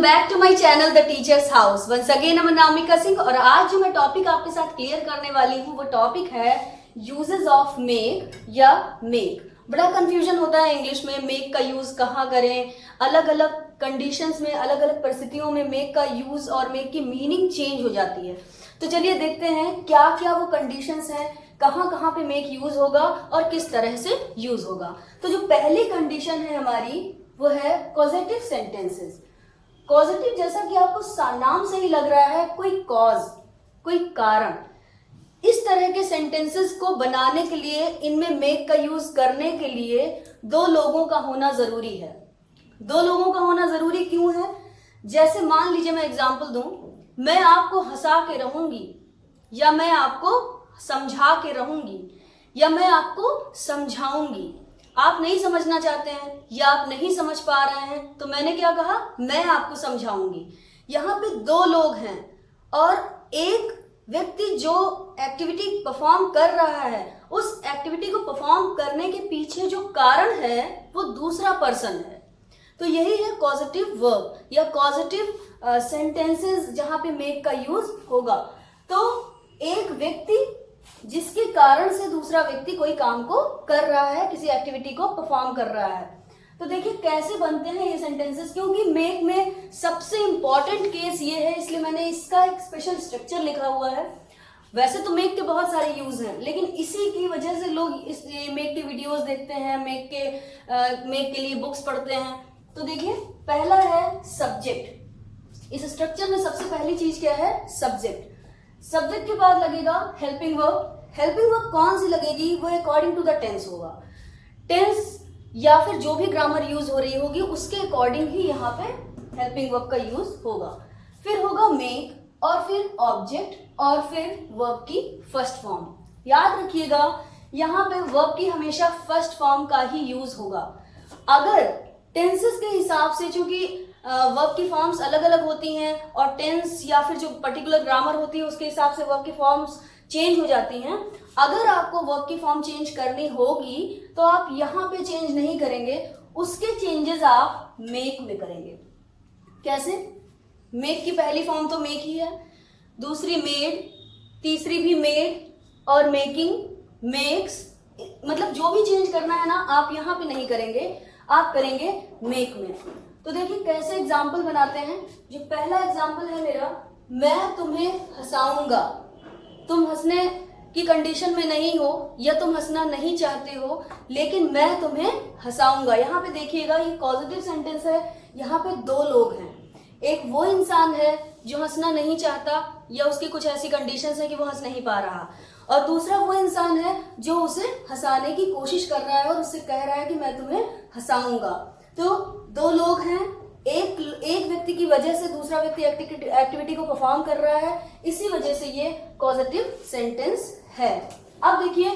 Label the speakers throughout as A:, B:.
A: Back to my channel the teachers house. Once again मैं अनामिका सिंह और आज जो मैं टॉपिक आपके साथ क्लियर करने वाली हूँ वो टॉपिक है यूजेस ऑफ मेक या मेक। बड़ा कंफ्यूजन होता है इंग्लिश में मेक का यूज कहाँ करें, अलग अलग कंडीशंस में अलग अलग परिस्थितियों में मेक का यूज और मेक की मीनिंग चेंज हो जाती है। तो चलिए देखते हैं क्या क्या वो कंडीशंस हैं, कहाँ कहाँ पे मेक यूज होगा और किस तरह से यूज होगा। तो जो पहली कंडीशन है हमारी वो है कॉजेटिव सेंटेंसेस। कॉजेटिव जैसा कि आपको नाम से ही लग रहा है, कोई कॉज, कोई कारण। इस तरह के सेंटेंसेस को बनाने के लिए, इनमें मेक का यूज करने के लिए दो लोगों का होना जरूरी है। दो लोगों का होना जरूरी क्यों है? जैसे मान लीजिए मैं एग्जांपल दूं, मैं आपको हंसा के रहूंगी या मैं आपको समझा के रहूंगी या मैं आपको समझाऊंगी। आप नहीं समझना चाहते हैं या आप नहीं समझ पा रहे हैं तो मैंने क्या कहा, मैं आपको समझाऊंगी। यहाँ पे दो लोग हैं और एक व्यक्ति जो एक्टिविटी परफॉर्म कर रहा है, उस एक्टिविटी को परफॉर्म करने के पीछे जो कारण है वो दूसरा पर्सन है। तो यही है कॉजेटिव वर्ब या कॉजेटिव सेंटेंसेस जहां पे मेक का यूज होगा। तो एक व्यक्ति जिसके कारण से दूसरा व्यक्ति कोई काम को कर रहा है, किसी एक्टिविटी को परफॉर्म कर रहा है। तो देखिए कैसे बनते हैं ये सेंटेंसेस, क्योंकि मेक में सबसे इंपॉर्टेंट केस ये है, इसलिए मैंने इसका एक स्पेशल स्ट्रक्चर लिखा हुआ है। वैसे तो मेक के बहुत सारे यूज हैं, लेकिन इसी की वजह से लोग इस मेक के वीडियोस देखते हैं, मेक के लिए बुक्स पढ़ते हैं। तो देखिए पहला है सब्जेक्ट। इस स्ट्रक्चर में सबसे पहली चीज क्या है? सब्जेक्ट। सब्जेक्ट के बाद लगेगा हेल्पिंग वर्ब। हेल्पिंग वर्ब कौन सी लगेगी? वो अकॉर्डिंग टू द टेंस होगा। टेंस या फिर जो भी ग्रामर यूज हो रही होगी उसके अकॉर्डिंग ही यहाँ पे हेल्पिंग वर्ब का यूज होगा। फिर होगा मेक और फिर ऑब्जेक्ट और फिर वर्ब की फर्स्ट फॉर्म। याद रखिएगा यहाँ पे वर्ब की हमेशा फर्स्ट फॉर्म का ही यूज होगा। अगर टेंसेस के हिसाब से, चूंकि वर्ब की फॉर्म्स अलग अलग होती हैं और टेंस या फिर जो पर्टिकुलर ग्रामर होती है उसके हिसाब से वर्ब की फॉर्म्स चेंज हो जाती हैं। अगर आपको वर्ब की फॉर्म चेंज करनी होगी तो आप यहाँ पे चेंज नहीं करेंगे, उसके चेंजेस आप मेक में करेंगे। कैसे? मेक की पहली फॉर्म तो मेक ही है, दूसरी मेड, तीसरी भी मेड और मेकिंग, मेक्स। मतलब जो भी चेंज करना है ना आप यहाँ पे नहीं करेंगे, आप करेंगे मेक में। तो देखिए कैसे एग्जाम्पल बनाते हैं। जो पहला एग्जाम्पल है मेरा, मैं तुम्हें हंसाऊंगा। तुम हंसने की कंडीशन में नहीं हो या तुम हंसना नहीं चाहते हो, लेकिन मैं तुम्हें हंसाऊंगा। यहाँ पे देखिएगा ये पॉजिटिव सेंटेंस है। यहाँ पे दो लोग हैं, एक वो इंसान है जो हंसना नहीं चाहता या उसकी कुछ ऐसी कंडीशंस है कि वो हंस नहीं पा रहा, और दूसरा वो इंसान है जो उसे हंसाने की कोशिश कर रहा है और उससे कह रहा है कि मैं तुम्हें हंसाऊंगा। तो दो लोग हैं, एक व्यक्ति की वजह से दूसरा व्यक्ति एक्टिविटी को परफॉर्म कर रहा है, इसी वजह से ये पॉजिटिव सेंटेंस है। अब देखिए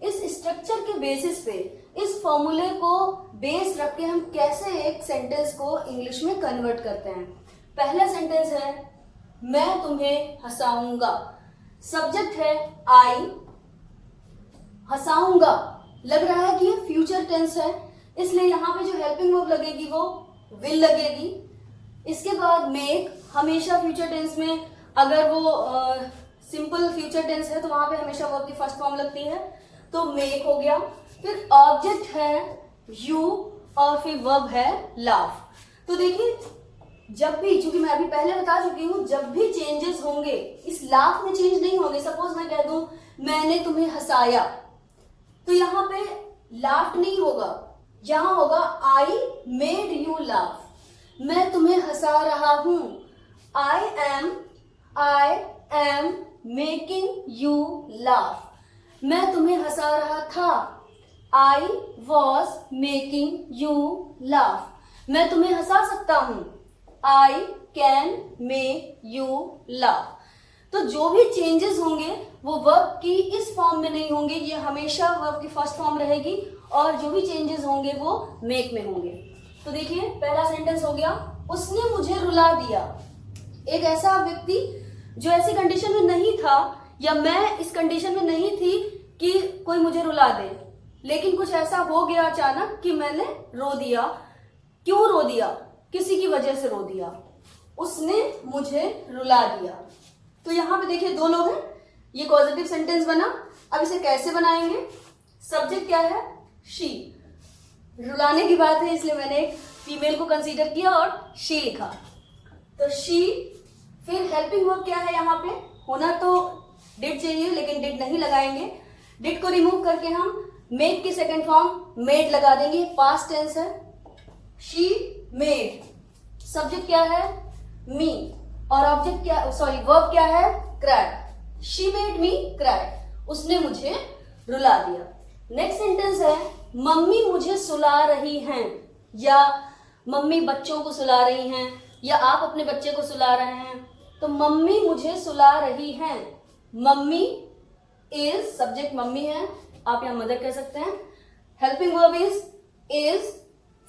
A: इस स्ट्रक्चर के बेसिस पे, इस फॉर्मूले को बेस रख के हम कैसे एक सेंटेंस को इंग्लिश में कन्वर्ट करते हैं। पहला सेंटेंस है मैं तुम्हें हंसाऊंगा। सब्जेक्ट है आई, हंसाऊंगा लग रहा है कि ये फ्यूचर टेंस है, इसलिए यहाँ पे जो हेल्पिंग वर्ब लगेगी वो विल लगेगी। इसके बाद मेक, हमेशा फ्यूचर टेंस में अगर वो सिंपल फ्यूचर टेंस है तो वहां पे हमेशा वर्ब की फर्स्ट फॉर्म लगती है, तो मेक हो गया। फिर ऑब्जेक्ट है यू और फिर वर्ब है लाफ। तो देखिए जब भी, चूंकि मैं अभी पहले बता चुकी हूं, जब भी चेंजेस होंगे इस लाफ में चेंज नहीं होंगे। सपोज मैं कह दूं मैंने तुम्हें हंसाया, तो यहाँ पे लाफ नहीं होगा, यहां होगा आई मेड यू लाफ। मैं तुम्हें हंसा रहा हूं, I am making you laugh. मैं तुम्हें हंसा रहा था, I was making you laugh. मैं तुम्हें हंसा सकता हूं, I can make you laugh. तो जो भी चेंजेस होंगे वो वर्ब की इस फॉर्म में नहीं होंगे, ये हमेशा वर्ब की फर्स्ट फॉर्म रहेगी, और जो भी चेंजेस होंगे वो मेक में होंगे। तो देखिए पहला सेंटेंस हो गया उसने मुझे रुला दिया। एक ऐसा व्यक्ति जो ऐसी कंडीशन में नहीं था या मैं इस कंडीशन में नहीं थी कि कोई मुझे रुला दे, लेकिन कुछ ऐसा हो गया अचानक कि मैंने रो दिया। क्यों रो दिया? किसी की वजह से रो दिया। उसने मुझे रुला दिया। तो यहाँ पे देखिए दो लोग हैं, ये पॉजिटिव सेंटेंस बना। अब इसे कैसे बनाएंगे? सब्जेक्ट क्या है? शी। रुलाने की बात है इसलिए मैंने एक फीमेल को कंसीडर किया और शी लिखा। तो शी, फिर हेल्पिंग वर्ब क्या है यहाँ पे? होना तो डिड चाहिए लेकिन डिड नहीं लगाएंगे। डिड को रिमूव करके हम मेड की सेकंड फॉर्म मेड लगा देंगे, पास्ट टेंस है। शी मेड, सब्जेक्ट क्या है? मी, और ऑब्जेक्ट क्या, सॉरी वर्ब क्या है? Cry. She made me cry, उसने मुझे रुला दिया। नेक्स्ट सेंटेंस है मम्मी मुझे सुला रही हैं, या मम्मी बच्चों को सुला रही हैं, या आप अपने बच्चे को सुला रहे हैं। तो मम्मी मुझे सुला रही हैं, मम्मी इज, सब्जेक्ट मम्मी है, आप यहाँ मदर कह सकते हैं। हेल्पिंग वर्ब इज,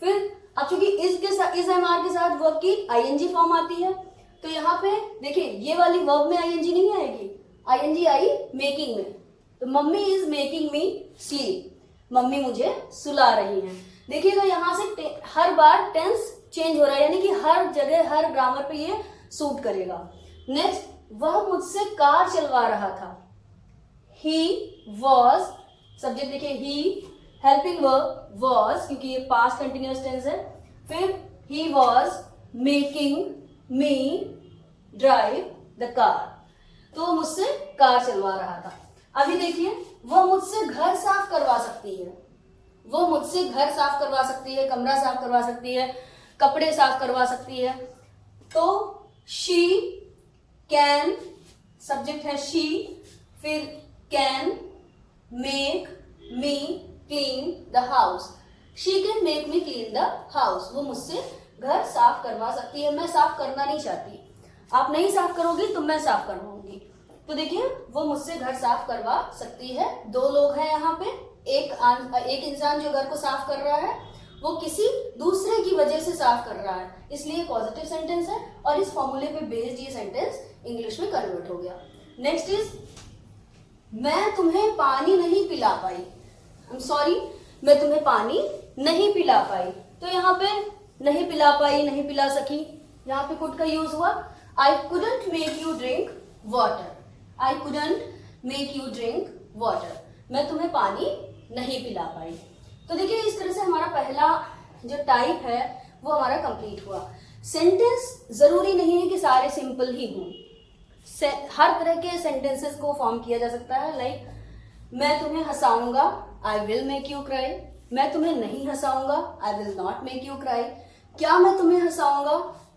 A: फिर अब चूंकि इज के साथ, इज एम आर के साथ वर्ब की आईएनजी फॉर्म आती है, तो यहाँ पे देखिए ये वाली वर्ब में आईएनजी नहीं आएगी, आईएनजी आई मेकिंग में। तो mummy is making me sleep, mummy मुझे सुला रही हैं। देखिएगा यहाँ से हर बार टेंस चेंज हो रहा है, यानी कि हर जगह हर ग्रामर पे ये सूट करेगा। नेक्स्ट, वह मुझसे कार चलवा रहा था। ही वॉज, सब्जेक्ट देखिए ही, हेल्पिंग वर्ब वॉज क्योंकि ये पास्ट कंटिन्यूअस टेंस है। फिर he was making me drive the car, तो वो मुझसे कार चलवा रहा था। अभी देखिए वो मुझसे घर साफ करवा सकती है, वो मुझसे घर साफ करवा सकती है, कमरा साफ करवा सकती है, कपड़े साफ करवा सकती है। तो शी कैन, सब्जेक्ट है शी, फिर can make me clean the house. She can make me clean the house, वो मुझसे घर साफ करवा सकती है। मैं साफ करना नहीं चाहती, आप नहीं साफ करोगी तो मैं साफ करवाऊंगी। तो देखिए वो मुझसे घर साफ करवा सकती है। दो लोग हैं यहाँ पे, एक इंसान जो घर को साफ कर रहा है वो किसी दूसरे की वजह से साफ कर रहा है, इसलिए पॉजिटिव सेंटेंस है और इस फॉर्मूले पे बेस्ड ये सेंटेंस इंग्लिश में कन्वर्ट हो गया। नेक्स्ट इज मैं तुम्हें पानी नहीं पिला पाई, आई एम सॉरी, मैं तुम्हें पानी नहीं पिला पाई। तो यहाँ पे नहीं पिला पाई, नहीं पिला सकी, यहाँ पे कुड का यूज हुआ। I couldn't make you drink water, I couldn't make you drink water, मैं तुम्हें पानी नहीं पिला पाई। तो देखिए इस तरह से हमारा पहला जो टाइप है वो हमारा कंप्लीट हुआ। सेंटेंस जरूरी नहीं है कि सारे सिंपल ही हों, हर तरह के सेंटेंसेस को फॉर्म किया जा सकता है। लाइक मैं तुम्हें हंसाऊंगा, I will make you cry. मैं तुम्हें नहीं हंसाऊंगा, I will not make you cry. क्या मैं तुम्हें हंसाऊंगा,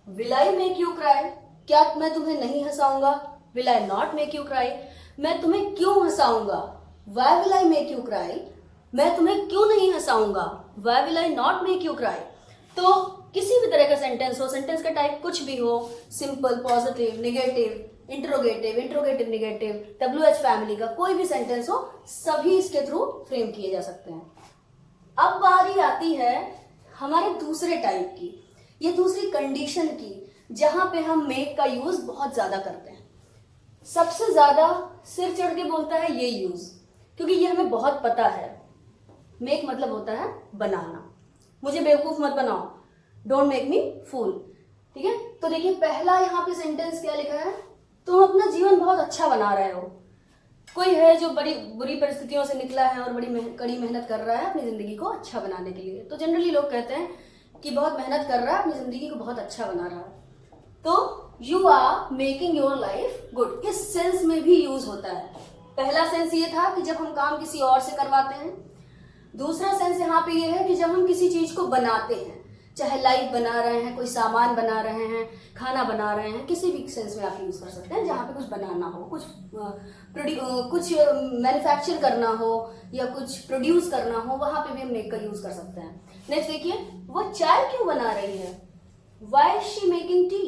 A: will I make you cry. क्या मैं तुम्हें नहीं हंसाऊंगा, will I not make you cry. मैं तुम्हें क्यों हंसाऊंगा, why will I make you cry. मैं तुम्हें क्यों नहीं हंसाऊंगा, why will I not make you cry. तो किसी भी तरह का सेंटेंस हो, सेंटेंस का टाइप कुछ भी हो, simple, positive, negative, interrogative, interrogative negative, WH family का कोई भी सेंटेंस हो, सभी इसके थ्रू फ्रेम किए जा सकते हैं। अब बारी आती है हमारे दूसरे टाइप की, ये दूसरी कंडीशन की, जहां पे हम मेक का यूज बहुत ज्यादा करते हैं। सबसे ज्यादा सिर चढ़ के बोलता है ये यूज, क्योंकि ये हमें बहुत पता है। मेक मतलब होता है बनाना, मुझे बेवकूफ मत बनाओ, डोंट मेक मी फूल, ठीक है। तो देखिए पहला यहाँ पे सेंटेंस क्या लिखा है, तुम अपना जीवन बहुत अच्छा बना रहे हो। कोई है जो बड़ी बुरी परिस्थितियों से निकला है और बड़ी कड़ी मेहनत कर रहा है अपनी जिंदगी को अच्छा बनाने के लिए, तो जनरली लोग कहते हैं कि बहुत मेहनत कर रहा है, अपनी जिंदगी को बहुत अच्छा बना रहा है। तो you are making your life good, इस सेंस में भी यूज होता है। पहला सेंस ये था कि जब हम काम किसी और से करवाते हैं, दूसरा सेंस यहाँ पे ये है कि जब हम किसी चीज को बनाते हैं, चाहे लाइट बना रहे हैं, कोई सामान बना रहे हैं, खाना बना रहे हैं, किसी भी सेंस में आप यूज कर सकते हैं। जहाँ पे कुछ बनाना हो, कुछ मैन्युफैक्चर करना हो या कुछ प्रोड्यूस करना हो, वहां पे भी हम मेक का यूज कर सकते हैं। नेक्स्ट देखिए, वो चाय क्यों बना रही है, why is she making tea.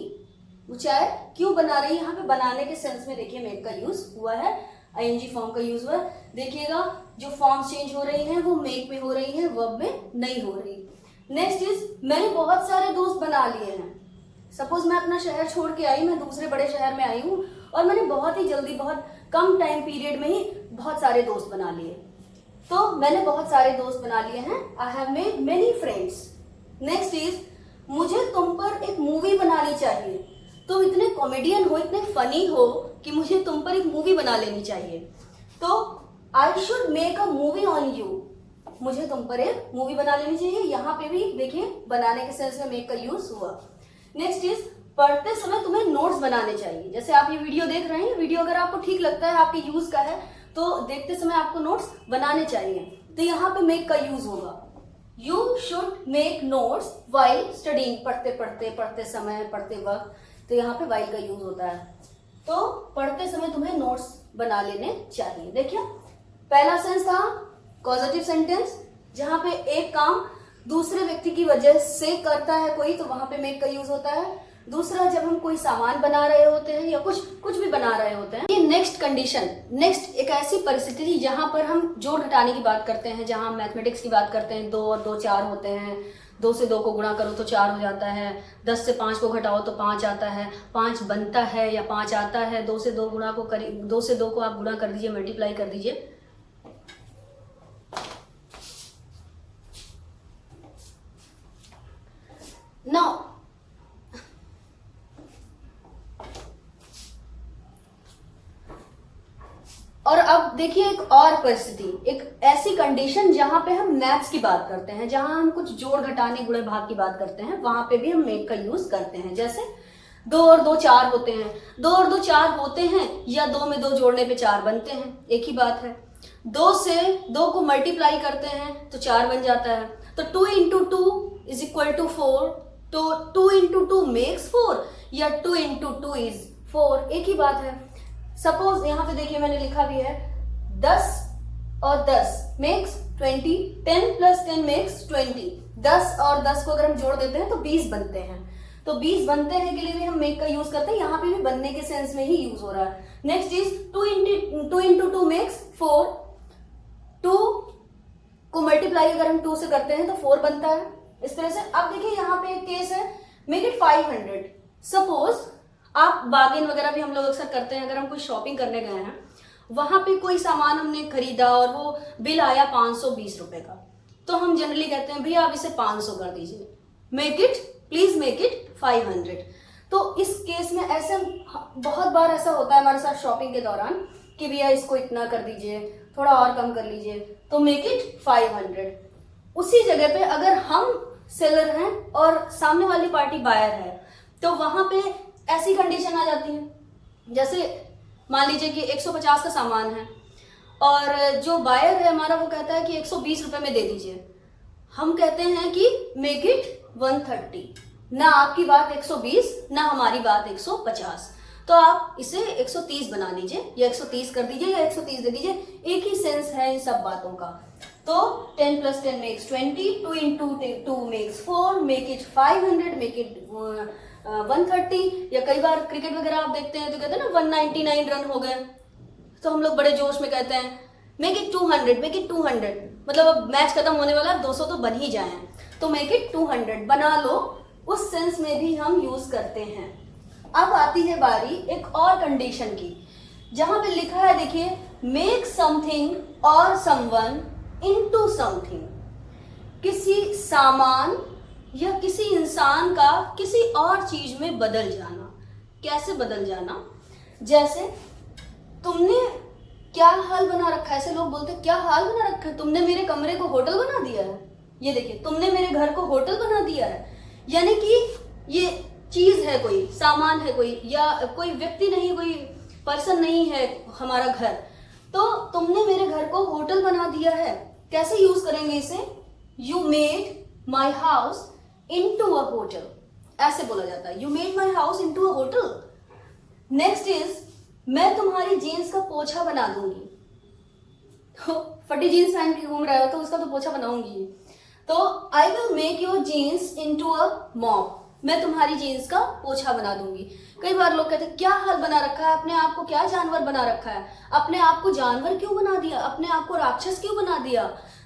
A: वो चाय क्यों बना रही है, यहाँ पे बनाने के सेंस में देखिए मेक का यूज हुआ है, आईएनजी फॉर्म का यूज हुआ है। देखिएगा जो फॉर्म्स चेंज हो रही हैं वो मेक में हो रही है, वर्ब में नहीं हो रही। नेक्स्ट इज मैंने बहुत सारे दोस्त बना लिए हैं। सपोज मैं अपना शहर छोड़ के आई, मैं दूसरे बड़े शहर में आई हूँ और मैंने बहुत ही जल्दी, बहुत कम टाइम पीरियड में ही बहुत सारे दोस्त बना लिए। तो मैंने बहुत सारे दोस्त बना लिए हैं, I have made many friends. Next is मुझे तुम पर एक मूवी बनानी चाहिए, तुम इतने कॉमेडियन हो, इतने फनी हो कि मुझे तुम पर एक मूवी बना लेनी चाहिए। तो I should make a movie on you, मुझे तुम पर एक मूवी बना लेनी चाहिए। यहाँ पे भी देखिए बनाने के सेंस में मेक का यूज हुआ। नेक्स्ट इज पढ़ते समय तुम्हें नोट्स बनाने चाहिए। जैसे आप ये वीडियो देख रहे हैं, वीडियो अगर आपको ठीक लगता है, आपके यूज का है, तो देखते समय आपको नोट्स बनाने चाहिए। तो यहाँ पे मेक का यूज होगा। You should make notes while studying, पढ़ते समय, पढ़ते वक्त, तो यहाँ पे वाइल का यूज होता है। तो पढ़ते समय तुम्हें नोट्स बना लेने चाहिए। देखिए पहला सेंस था कॉजेटिव सेंटेंस, जहां पे एक काम दूसरे व्यक्ति की वजह से करता है कोई, तो वहां पे मेक का यूज होता है। दूसरा, जब हम कोई सामान बना रहे होते हैं या कुछ भी बना रहे होते हैं। ये नेक्स्ट कंडीशन, नेक्स्ट एक ऐसी परिस्थिति जहां पर हम जोड़ घटाने की बात करते हैं, जहां हम मैथमेटिक्स की बात करते हैं। 2 और 2 4 होते हैं, 2 से 2 को गुणा करो तो 4 हो जाता है, 10 से 5 को घटाओ तो 5 आता है, 5 बनता है या 5 आता है। 2 से 2 गुणा को 2 से 2 को आप गुणा कर दीजिए, मल्टीप्लाई कर दीजिए। नाउ और अब देखिए एक और परिस्थिति, एक ऐसी कंडीशन जहां पे हम मैथ्स की बात करते हैं, जहां हम कुछ जोड़ घटाने गुणे भाग की बात करते हैं, वहां पे भी हम मेक का यूज करते हैं। जैसे 2 और 2 4 होते हैं, 2 और 2 4 होते हैं, या 2 में 2 जोड़ने पे 4 बनते हैं, एक ही बात है। 2 से 2 को मल्टीप्लाई करते हैं तो 4 बन जाता है। तो 2 इंटू 2 इज इक्वल टू 4, तो 2 इंटू 2 मेक्स 4, या 2 इंटू 2 इज 4, एक ही बात है। सपोज यहाँ पे देखिए मैंने लिखा भी है 10 और 10 मेक्स 20, 10 प्लस 10 मेक्स 20। 10 और 10 को अगर हम जोड़ देते हैं तो 20 बनते हैं। तो 20 बनते हैं के लिए भी हम मेक का यूज करते हैं, यहाँ पे भी बनने के सेंस में ही यूज हो रहा है। नेक्स्ट इज 2 इंटू 2 मेक्स 4, 2 को मल्टीप्लाई अगर हम 2 से करते हैं तो 4 बनता है, इस तरह से। अब देखिए यहाँ पे एक केस है, मेक इट 500। सपोज आप बार्गेन वगैरह भी हम लोग अक्सर करते हैं, अगर हम कोई शॉपिंग करने गए हैं, वहां पे कोई सामान हमने खरीदा और वो बिल आया 520 रुपए का, तो हम जनरली कहते हैं भैया आप इसे 500 कर दीजिए, प्लीज मेक इट 500। तो इस केस में ऐसे बहुत बार ऐसा होता है हमारे साथ शॉपिंग के दौरान कि भैया इसको इतना कर दीजिए, थोड़ा और कम कर लीजिए, तो मेक इट 500। उसी जगह पे अगर हम सेलर हैं और सामने वाली पार्टी बायर है, तो वहां पे ऐसी कंडीशन आ जाती है। जैसे मान लीजिए कि 150 का सामान है और जो बायर है हमारा वो कहता है कि 120 रुपए में दे दीजिए। हम कहते हैं कि मेक इट 130, ना आपकी बात 120 ना हमारी बात 150, तो आप इसे 130 बना लीजिए, या 130 कर दीजिए, या 130 दे दीजिए, एक ही सेंस है इन सब बातों का। तो 10 plus 10 makes 20, 2 into 2 makes 4, make it 500, make it 130। या कई बार क्रिकेट वगैरह आप देखते हैं तो कहते हैं ना 199 रन हो गए, तो हम लोग बड़े जोश में कहते हैं मेक इट 200, मेक इट 200, मतलब अब मैच खत्म होने वाला है, 200 तो बन ही जाए, तो मेक इट 200 बना लो, उस सेंस में भी हम यूज करते हैं। अब आती है बारी एक और कंडीशन की, जहां पे लिखा है देखिए मेक समथिंग और समवन इनटू समथिंग, किसी सामान या किसी इंसान का किसी और चीज में बदल जाना। कैसे बदल जाना? जैसे तुमने क्या हाल बना रखा है, ऐसे लोग बोलते क्या हाल बना रखा है, तुमने मेरे कमरे को होटल बना दिया है, ये देखिए तुमने मेरे घर को होटल बना दिया है। यानी कि ये चीज है, कोई सामान है, कोई या कोई व्यक्ति नहीं, कोई पर्सन नहीं है हमारा घर, तो तुमने मेरे घर को होटल बना दिया है। कैसे यूज करेंगे इसे? You made my house into a hotel, ऐसे बोला जाता है, you made my house into a hotel. Next is मैं तुम्हारी जीन्स का पोछा बना दूंगी। तो फटी जीन्स पहन के घूम रहे हो तो उसका तो पोछा बनाऊंगी। तो I will make your jeans into a mop, मैं तुम्हारी जीन्स का पोछा बना दूंगी। कई बार लोग कहते हैं क्या हाल बना रखा है, अपने आप को क्या जानवर बना रखा है, अपने आप को जानवर क्यों बना दिया, अपने आप को राक्षस क्यों बना दिया।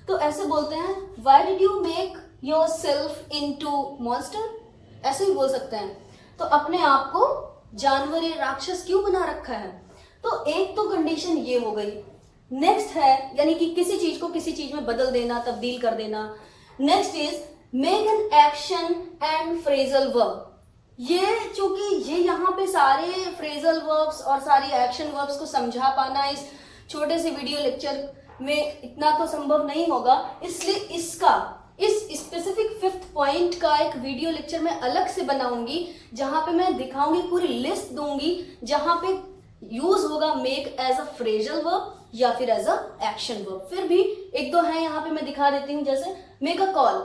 A: तो ऐसे बोलते हैं why did you make your self into monster, ऐसे भी बोल सकते हैं। तो अपने आप को जानवर या राक्षस क्यों बना रखा है। तो एक तो कंडीशन ये हो गई। नेक्स्ट है यानी कि किसी चीज को किसी चीज में बदल देना, तब्दील कर देना। Next is make an action and phrasal verb, ये चूंकि ये यहाँ पे सारे फ्रेजल वर्ब्स और सारी एक्शन वर्ब्स को समझा पाना इस छोटे से वीडियो लेक्चर में इतना तो संभव नहीं होगा, इसलिए इसका इस स्पेसिफिक 5th पॉइंट का एक वीडियो लेक्चर मैं अलग से बनाऊंगी, जहां पे मैं दिखाऊंगी, पूरी लिस्ट दूंगी, जहां पे यूज होगा make as a phrasal verb या फिर एज अ एक्शन वर्ब। फिर भी एक दो है यहाँ पे मैं दिखा देती हूँ, जैसे मेक अ कॉल,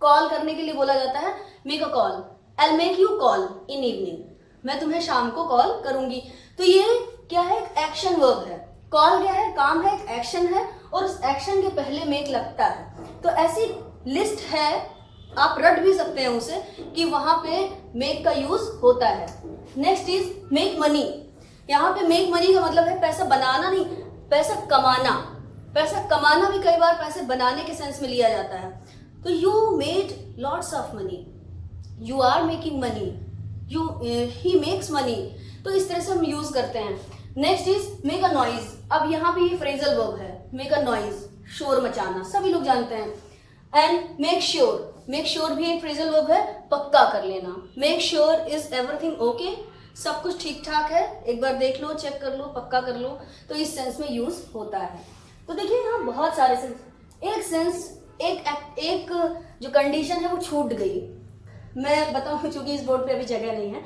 A: कॉल करने के लिए बोला जाता है make a call, I make you call in evening, मैं तुम्हें शाम को कॉल करूंगी। तो ये क्या है, एक एक्शन वर्ब है। कॉल क्या है, काम है, एक एक्शन है, और उस एक्शन के पहले मेक लगता है। तो ऐसी लिस्ट है, आप रट भी सकते हैं उसे, कि वहां पे मेक का यूज होता है। Next is make money. यहाँ पे मेक मनी का मतलब है पैसा बनाना नहीं, पैसा कमाना। पैसा कमाना भी कई बार पैसे बनाने के सेंस में लिया जाता है। तो you made lots of money, you are making money, you he makes money. तो इस तरह से हम यूज करते हैं। Next is make a noise. अब यहाँ पे ये फ्रेजल वर्ब है, मेक अ नॉइज, शोर मचाना, सभी लोग जानते हैं। And make sure, make sure भी एक फ्रेजल वर्ब है, पक्का कर लेना। Make sure is everything okay, सब कुछ ठीक ठाक है, एक बार देख लो, चेक कर लो, पक्का कर लो, तो इस सेंस में यूज होता है। तो देखिए यहाँ बहुत सारे सेंस, एक सेंस, एक जो कंडीशन है वो छूट गई, मैं बताऊं चूंकि इस बोर्ड पे अभी जगह नहीं है।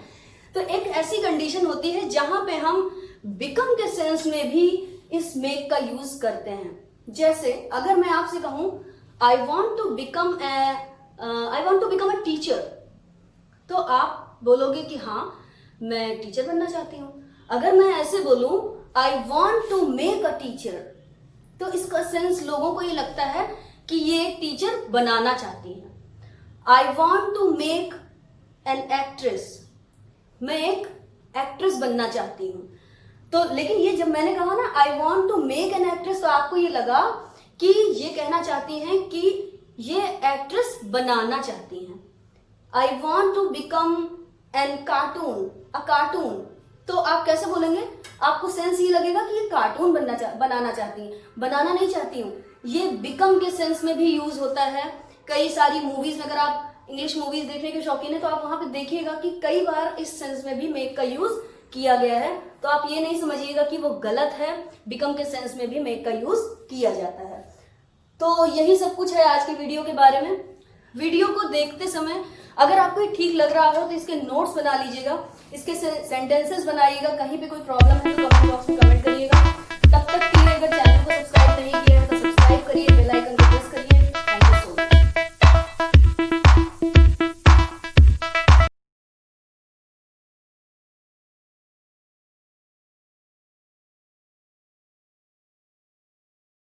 A: तो एक ऐसी कंडीशन होती है जहां पे हम बिकम के सेंस में भी इस मेक का यूज करते हैं। जैसे अगर मैं आपसे कहूं I want to become a teacher, तो आप बोलोगे कि हाँ मैं टीचर बनना चाहती हूँ। अगर मैं ऐसे बोलूं I want to make a teacher, तो इसका सेंस लोगों को ये लगता है कि ये एक टीचर बनाना चाहती है। I want to make an actress, मैं एक एक्ट्रेस बनना चाहती हूँ। तो लेकिन ये जब मैंने कहा ना I want to make an actress, तो आपको ये लगा कि ये कहना चाहती हैं कि ये एक्ट्रेस बनाना चाहती हैं। I want to become an cartoon, a cartoon, तो आप कैसे बोलेंगे, आपको सेंस ये लगेगा कि ये कार्टून बनाना चाहती हैं, बनाना नहीं चाहती हूँ। ये बिकम के सेंस में भी यूज होता है। कई सारी मूवीज में, अगर आप इंग्लिश मूवीज देखने के शौकीन है तो आप वहां पे देखिएगा कि कई बार इस सेंस में भी मेक का यूज किया गया है। तो आप ये नहीं समझिएगा कि वो गलत है, बिकम के सेंस में भी मेक का यूज किया जाता है। तो यही सब कुछ है आज के वीडियो के बारे में। वीडियो को देखते समय अगर आपको ठीक लग रहा हो तो इसके नोट्स बना लीजिएगा, इसके सेंटेंसेस बनाइएगा, कहीं पे कोई प्रॉब्लम है तो कमेंट बॉक्स में कमेंट करिएगा। तब तक के लिए अगर चैनल को सब्सक्राइब नहीं किया है